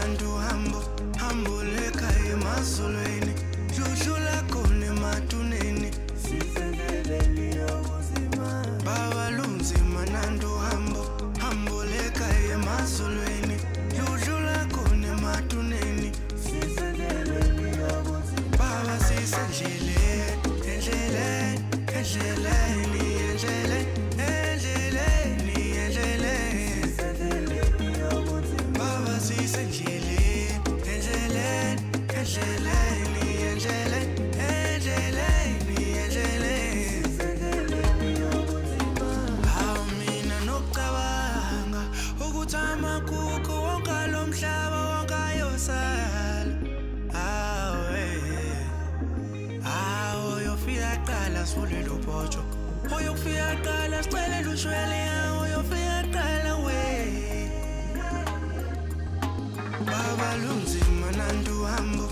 nandu hambo lekhaya emazulwini dludlula khona ematuneni sisendeleni yobuzima baba lunzima nandu hambo lekhaya emazulwini dludlula khona ematuneni sisendeleni yobuzima baba sisendleleni Sule lo pocho oyokufika qala sicela lushwele oyofika qala we baba lunzima nandu hambo